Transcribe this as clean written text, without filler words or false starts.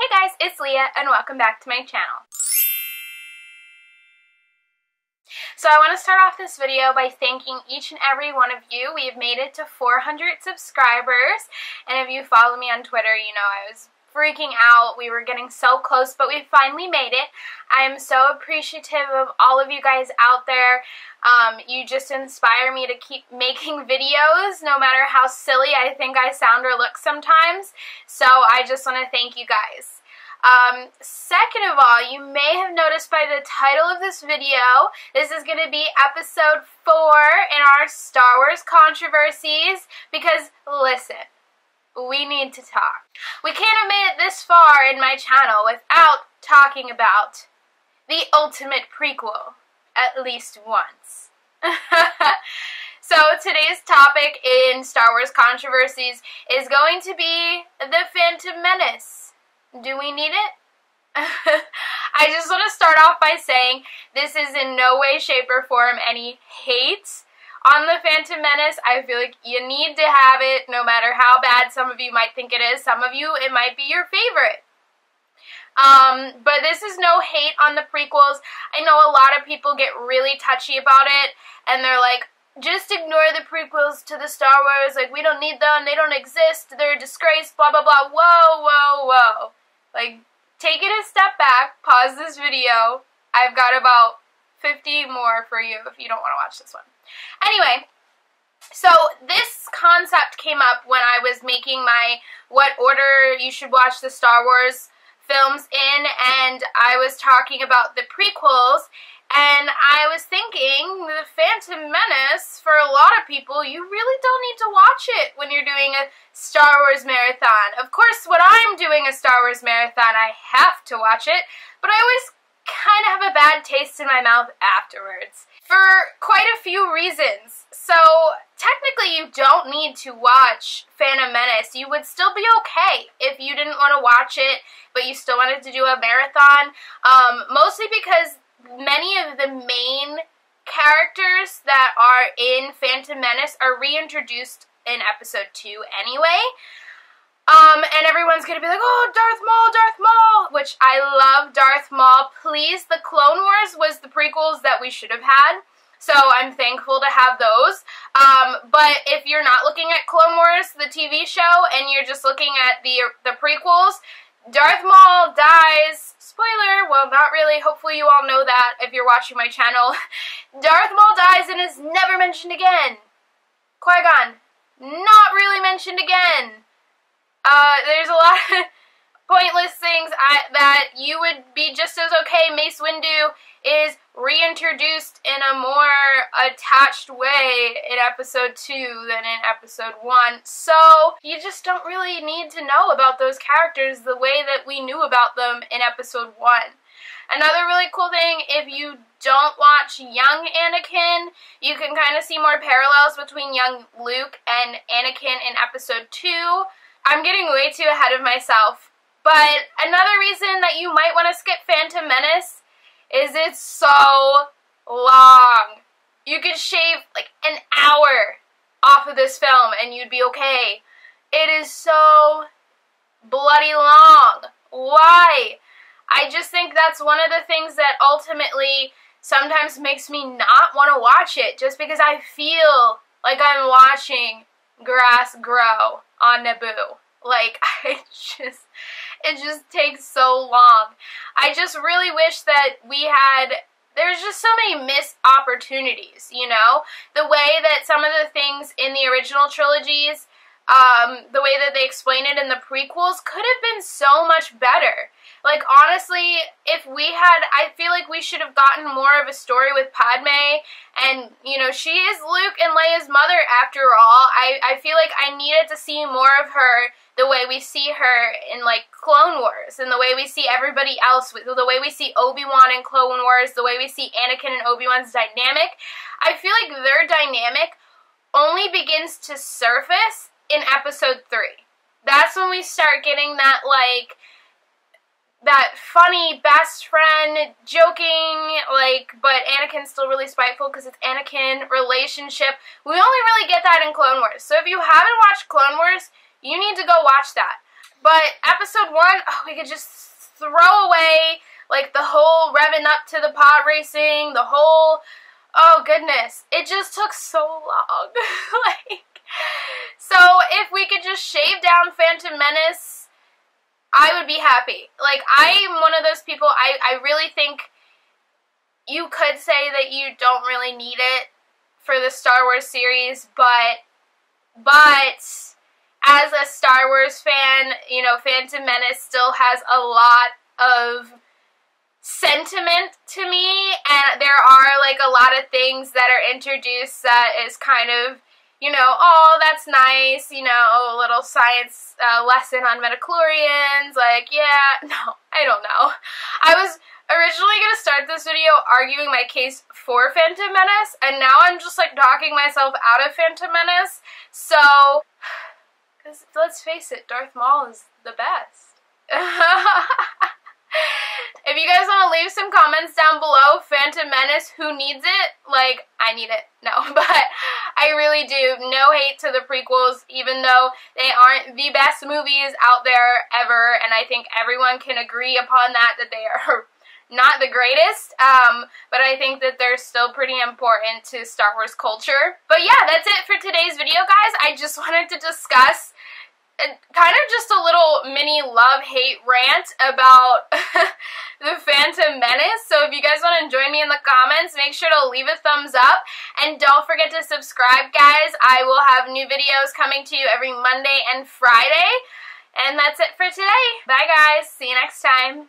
Hey guys, it's Leah and welcome back to my channel. So I want to start off this video by thanking each and every one of you. We have made it to 400 subscribers, and if you follow me on Twitter, you know I was freaking out. We were getting so close, but we finally made it. I am so appreciative of all of you guys out there. You just inspire me to keep making videos, no matter how silly I think I sound or look sometimes. So I just want to thank you guys. Second of all, you may have noticed by the title of this video, this is going to be episode 4 in our Star Wars controversies, because listen, we need to talk. We can't have made it this far in my channel without talking about the ultimate prequel, at least once. So today's topic in Star Wars controversies is going to be the Phantom Menace. Do we need it? I just want to start off by saying this is in no way, shape, or form any hate on the Phantom Menace. I feel like you need to have it no matter how bad some of you might think it is. Some of you, it might be your favorite. But this is no hate on the prequels. I know a lot of people get really touchy about it, and they're like, just ignore the prequels to the Star Wars, like, we don't need them, they don't exist, they're a disgrace, blah, blah, blah. Whoa, whoa, whoa. Like, take it a step back, pause this video. I've got about 50 more for you if you don't want to watch this one. Anyway, so this concept came up when I was making my what order you should watch the Star Wars films in, and I was talking about the prequels, and I was thinking the Phantom Menace, for a lot of people, you really don't need to watch it when you're doing a Star Wars marathon. Of course, when I'm doing a Star Wars marathon, I have to watch it, but I always kind of have a bad taste in my mouth afterwards, for quite a few reasons. So, technically you don't need to watch Phantom Menace. You would still be okay if you didn't want to watch it, but you still wanted to do a marathon, mostly because many of the main characters that are in Phantom Menace are reintroduced in episode 2 anyway. And everyone's gonna be like, oh, Darth Maul, which I love Darth Maul. Please, the Clone Wars was the prequels that we should have had, so I'm thankful to have those. But if you're not looking at Clone Wars, the TV show, and you're just looking at the prequels, Darth Maul dies. Spoiler, well, not really. Hopefully you all know that if you're watching my channel. Darth Maul dies and is never mentioned again. Qui-Gon, not really mentioned again. There's a lot of pointless things that you would be just as okay. Mace Windu is reintroduced in a more attached way in episode 2 than in episode 1. So you just don't really need to know about those characters the way that we knew about them in episode 1. Another really cool thing, if you don't watch young Anakin, you can kind of see more parallels between young Luke and Anakin in episode 2. I'm getting way too ahead of myself, but another reason that you might want to skip Phantom Menace is it's so long. You could shave like an hour off of this film and you'd be okay. It is so bloody long. Why? I just think that's one of the things that ultimately sometimes makes me not want to watch it, just because I feel like I'm watching grass grow on Naboo. Like, it just takes so long. I just really wish that there's just so many missed opportunities, you know? The way that some of the things in the original trilogies, the way that they explain it in the prequels could have been so much better. Like, honestly, I feel like we should have gotten more of a story with Padme, and, you know, she is Luke and Leia's mother after all. I feel like I needed to see more of her the way we see her in, like, Clone Wars, and the way we see everybody else, the way we see Obi-Wan in Clone Wars, the way we see Anakin and Obi-Wan's dynamic. I feel like their dynamic only begins to surface in episode 3. That's when we start getting that, like, that funny best friend joking, like, but Anakin's still really spiteful because it's Anakin relationship. We only really get that in Clone Wars. So if you haven't watched Clone Wars, you need to go watch that. But episode 1, oh, we could just throw away, like, the whole revving up to the pod racing, the whole, oh goodness, it just took so long. Like, so if we could just shave down Phantom Menace, I would be happy. Like, I'm one of those people, I really think you could say that you don't really need it for the Star Wars series, but as a Star Wars fan, you know, Phantom Menace still has a lot of sentiment to me, and there are, like, a lot of things that are introduced that is kind of, you know, oh, that's nice, you know, a little science lesson on midichlorians, like, yeah, no, I don't know. I was originally going to start this video arguing my case for Phantom Menace, and now I'm just, like, talking myself out of Phantom Menace, so, because, let's face it, Darth Maul is the best. If you guys want to leave some comments down below, Phantom Menace, who needs it? Like, I need it. No, but I really do. No hate to the prequels, even though they aren't the best movies out there ever, and I think everyone can agree upon that they are not the greatest, but I think that they're still pretty important to Star Wars culture. But yeah, that's it for today's video, guys. I just wanted to discuss kind of just a little mini love-hate rant about the Phantom Menace. So if you guys want to join me in the comments, make sure to leave a thumbs up. And don't forget to subscribe, guys. I will have new videos coming to you every Monday and Friday. And that's it for today. Bye, guys. See you next time.